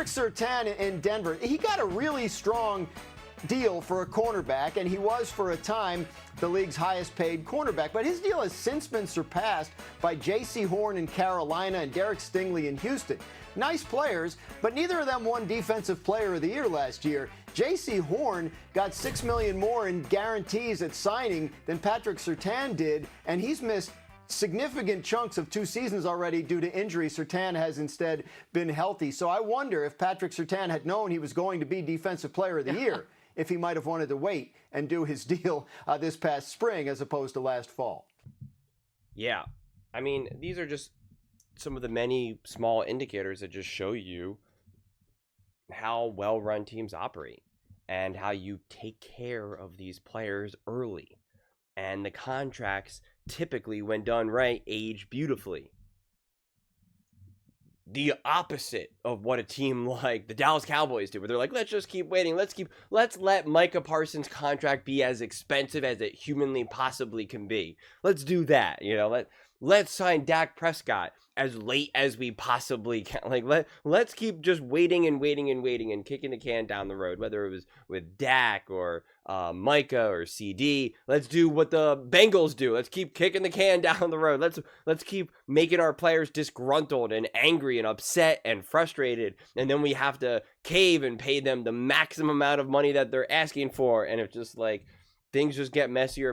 Patrick Surtain in Denver, he got a really strong deal for a cornerback, and he was for a time the league's highest paid cornerback. But his deal has since been surpassed by J.C. Horn in Carolina and Derek Stingley in Houston. Nice players, but neither of them won Defensive Player of the Year last year. J.C. Horn got $6 million more in guarantees at signing than Patrick Surtain did, and he's missed significant chunks of 2 seasons already due to injury. Surtain has instead been healthy. So I wonder if Patrick Surtain had known he was going to be Defensive Player of the Year, if he might have wanted to wait and do his deal this past spring as opposed to last fall. Yeah. I mean, these are just some of the many small indicators that just show you how well-run teams operate and how you take care of these players early. And the contracts typically, when done right, age beautifully. The opposite of what a team like the Dallas Cowboys do, where they're like, let's just keep waiting. Let's let Micah Parsons' contract be as expensive as it humanly possibly can be. Let's do that. Let's sign Dak Prescott as late as we possibly can. Let's keep just waiting and kicking the can down the road, whether it was with Dak or Micah or CD. Let's do what the Bengals do. Let's keep kicking the can down the road. Let's keep making our players disgruntled and angry and upset and frustrated, and then we have to cave and pay them the maximum amount of money that they're asking for, and it's just like things just get messier.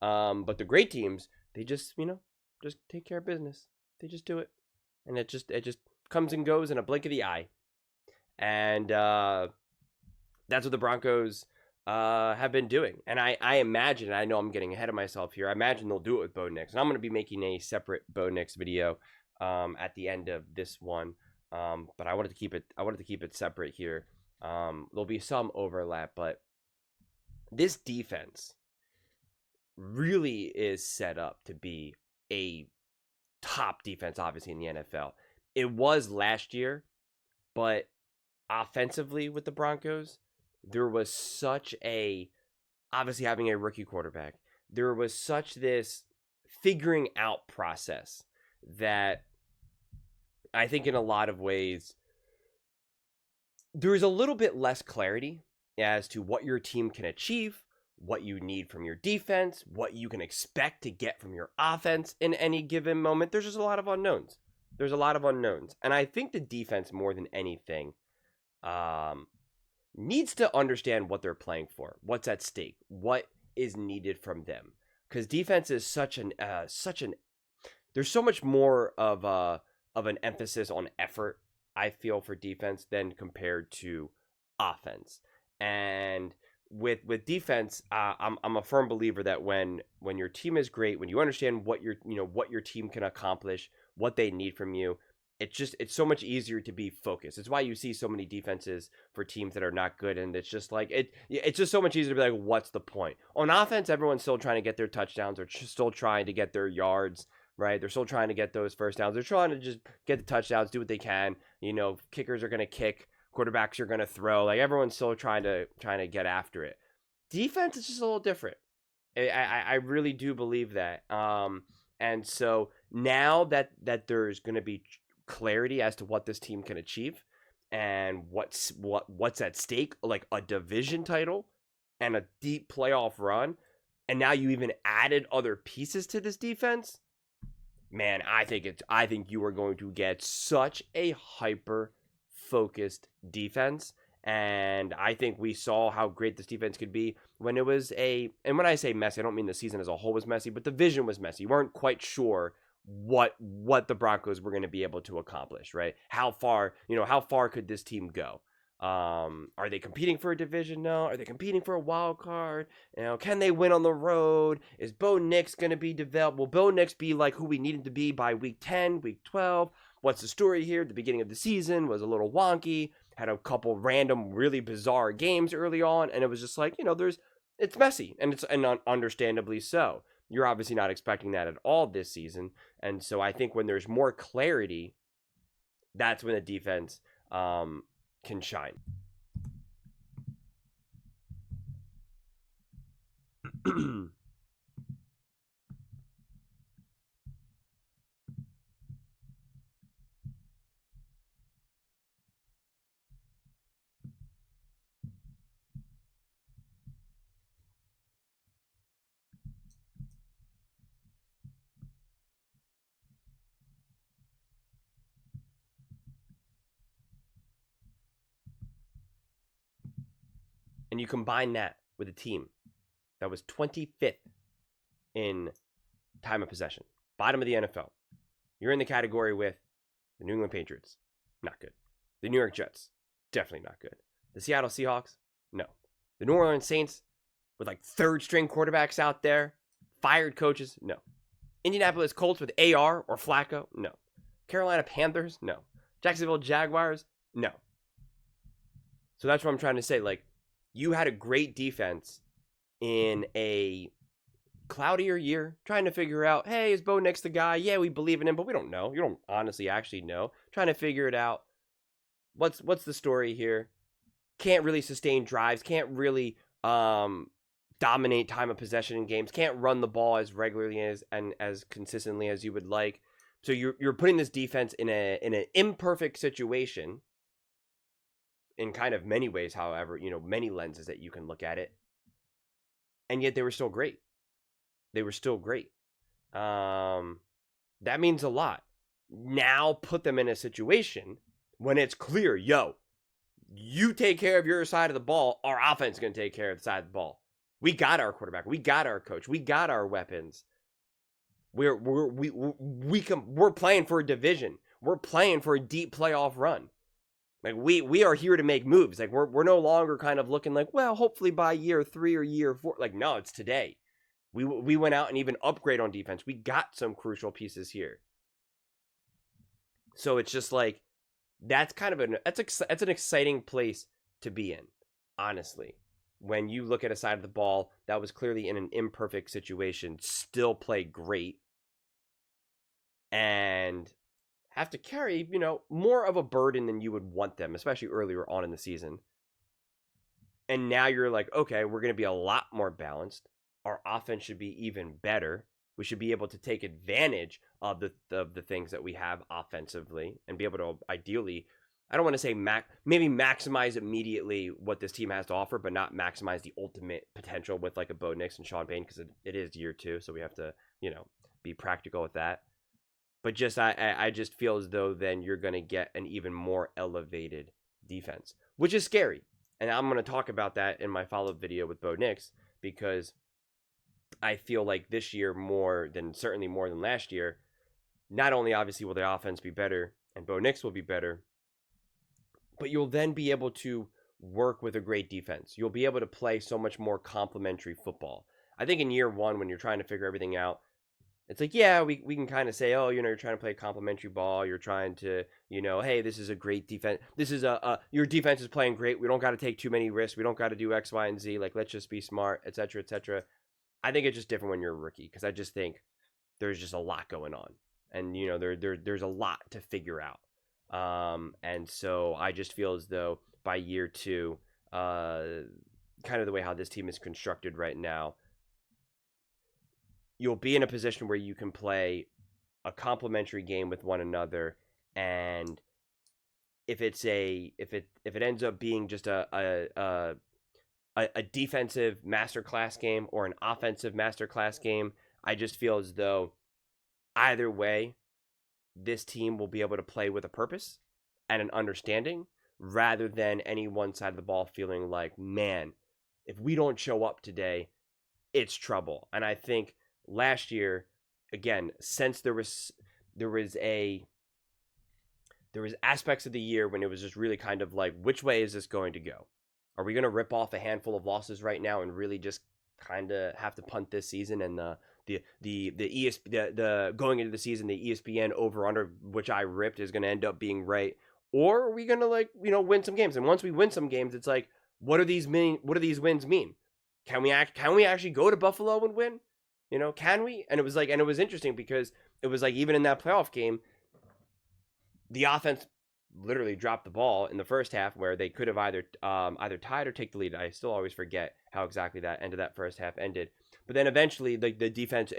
But the great teams, they just just take care of business. They just do it, and it just comes and goes in a blink of the eye. And that's what the Broncos have been doing. And I imagine, I know I'm getting ahead of myself here, I imagine they'll do it with Bo Nix. And I'm going to be making a separate Bo Nix video at the end of this one. But I wanted to keep it separate here. There'll be some overlap, but this defense really is set up to be a top defense, obviously, in the NFL. It was last year, but offensively with the Broncos, there was such obviously having a rookie quarterback, there was such this figuring out process that I think in a lot of ways, there's a little bit less clarity as to what your team can achieve, what you need from your defense, what you can expect to get from your offense in any given moment. There's just a lot of unknowns. And I think the defense, more than anything, needs to understand what they're playing for, what's at stake, what is needed from them. Because defense is there's so much more of an emphasis on effort, I feel, for defense than compared to offense. And with defense, I'm a firm believer that when your team is great, when you understand what your team can accomplish, what they need from you, it's so much easier to be focused. It's why you see so many defenses for teams that are not good, and it's just like it's just so much easier to be like, what's the point? On offense, everyone's still trying to get their touchdowns, or still trying to get their yards, right? They're still trying to get those first downs. They're trying to just get the touchdowns, do what they can. Kickers are going to kick. Quarterbacks are going to throw. Like, everyone's still trying to get after it. Defense is just a little different. I really do believe that. And so now that there's going to be clarity as to what this team can achieve and what's at stake, like a division title and a deep playoff run, and now you even added other pieces to this defense, man, I think you are going to get such a hyper focused defense. And I think we saw how great this defense could be when it was and when I say messy, I don't mean the season as a whole was messy, but the vision was messy. You weren't quite sure what the Broncos were going to be able to accomplish, right? How far could this team go? Are they competing for a division? No. Are they competing for a wild card? Can they win on the road? Is Bo Nix going to be developed? Will Bo Nix be like who we needed to be by week 10, week 12? What's the story here? The beginning of the season was a little wonky, had a couple random, really bizarre games early on, and it was just like, it's messy, and understandably so. You're obviously not expecting that at all this season, and so I think when there's more clarity, that's when the defense can shine. you combine that with a team that was 25th in time of possession, bottom of the NFL, you're in the category with the New England Patriots, not good. The New York Jets, definitely not good. The Seattle Seahawks, no. The New Orleans Saints, with like third string quarterbacks out there, fired coaches, no. Indianapolis Colts with AR or Flacco, no. Carolina Panthers, no. Jacksonville Jaguars, no. So that's what I'm trying to say. Like, you had a great defense in a cloudier year, trying to figure out, hey, is Bo Nix the guy? Yeah, we believe in him, but we don't know. You don't honestly actually know. Trying to figure it out. What's the story here? Can't really sustain drives. Can't really dominate time of possession in games. Can't run the ball as regularly and as consistently as you would like. So you're putting this defense in an imperfect situation. In kind of many ways, however, many lenses that you can look at it, and yet they were still great. They were still great. That means a lot. Now put them in a situation when it's clear, you take care of your side of the ball, our offense is going to take care of the side of the ball. We got our quarterback. We got our coach. We got our weapons. We're playing for a division. We're playing for a deep playoff run. Like, we are here to make moves. Like, we're no longer kind of looking like, well, hopefully by year 3 or year 4. Like, no, it's today. We went out and even upgrade on defense. We got some crucial pieces here. So it's just like, that's kind of that's an exciting place to be in, honestly. When you look at a side of the ball that was clearly in an imperfect situation, still play great, and have to carry, more of a burden than you would want them, especially earlier on in the season. And now you're like, okay, we're going to be a lot more balanced. Our offense should be even better. We should be able to take advantage of the things that we have offensively and be able to ideally, I don't want to say maybe maximize immediately what this team has to offer, but not maximize the ultimate potential with like a Bo Nix and Sean Payne, because it is year 2, so we have to, be practical with that. But just I just feel as though then you're going to get an even more elevated defense, which is scary. And I'm going to talk about that in my follow-up video with Bo Nix, because I feel like this year certainly more than last year, not only obviously will the offense be better and Bo Nix will be better, but you'll then be able to work with a great defense. You'll be able to play so much more complementary football. I think in year 1, when you're trying to figure everything out, it's like, yeah, we can kind of say, oh, you're trying to play complementary ball. You're trying to, hey, this is a great defense. This is your defense is playing great. We don't got to take too many risks. We don't got to do X, Y, and Z. Like, let's just be smart, et cetera, et cetera. I think it's just different when you're a rookie, because I just think there's just a lot going on, and there's a lot to figure out. And so I just feel as though by year 2, kind of the way how this team is constructed right now, you'll be in a position where you can play a complementary game with one another, and if it ends up being just a defensive masterclass game or an offensive masterclass game, I just feel as though either way, this team will be able to play with a purpose and an understanding, rather than any one side of the ball feeling like, man, if we don't show up today, it's trouble. And I think last year, again, since there was aspects of the year when it was just really kind of like, which way is this going to go? Are we going to rip off a handful of losses right now and really just kind of have to punt this season? And the going into the season, the ESPN over under, which I ripped, is going to end up being right? Or are we going to win some games? And once we win some games, it's like, what do these wins mean? Can we actually go to Buffalo and win? Can we? And it was interesting, because it was like, even in that playoff game, the offense literally dropped the ball in the first half, where they could have either tied or take the lead. I still always forget how exactly that end of that first half ended. But then eventually the defense,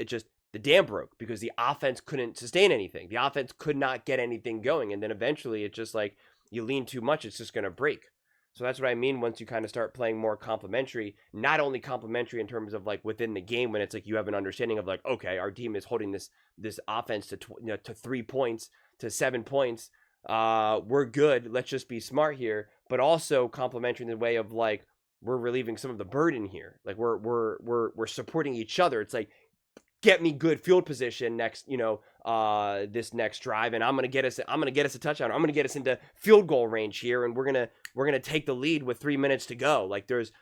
the dam broke, because the offense couldn't sustain anything. The offense could not get anything going. And then eventually it's just like, you lean too much, it's just going to break. So that's what I mean once you kind of start playing more complementary, not only complementary in terms of like within the game, when it's like you have an understanding of like, okay, our team is holding this offense to 3 points, to 7 points. We're good. Let's just be smart here. But also complementary in the way of like, we're relieving some of the burden here. Like we're supporting each other. It's like, get me good field position next, this next drive, and I'm gonna get us a touchdown. I'm gonna get us into field goal range here, and we're gonna take the lead with 3 minutes to go. Like there's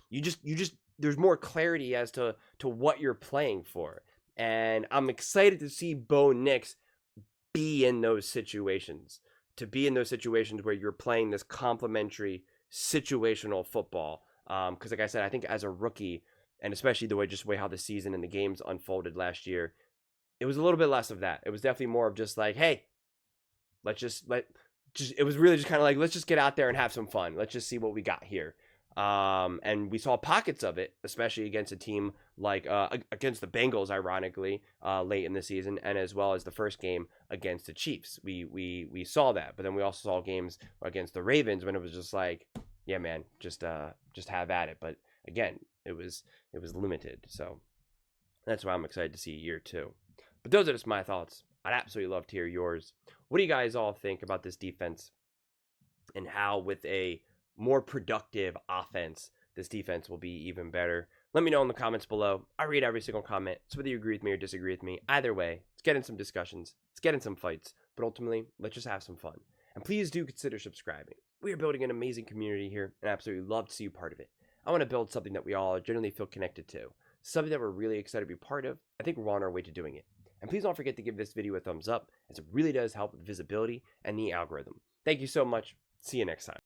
more clarity as to what you're playing for, and I'm excited to see Bo Nix be in those situations, where you're playing this complementary situational football. Because like I said, I think as a rookie, and especially the way how the season and the games unfolded last year, it was a little bit less of that. It was definitely more of just like, hey, it was really just kind of like, let's just get out there and have some fun. Let's just see what we got here. And we saw pockets of it, especially against a team like against the Bengals, ironically, late in the season, and as well as the first game against the Chiefs. We saw that, but then we also saw games against the Ravens when it was just like, yeah, man, just have at it. But again, it was limited, so that's why I'm excited to see year 2. But those are just my thoughts. I'd absolutely love to hear yours. What do you guys all think about this defense, and how with a more productive offense, this defense will be even better? Let me know in the comments below. I read every single comment, so whether you agree with me or disagree with me, either way, let's get in some discussions, let's get in some fights, but ultimately, let's just have some fun. And please do consider subscribing. We are building an amazing community here, and I absolutely love to see you part of it. I want to build something that we all generally feel connected to, something that we're really excited to be part of. I think we're on our way to doing it. And please don't forget to give this video a thumbs up, as it really does help with visibility and the algorithm. Thank you so much. See you next time.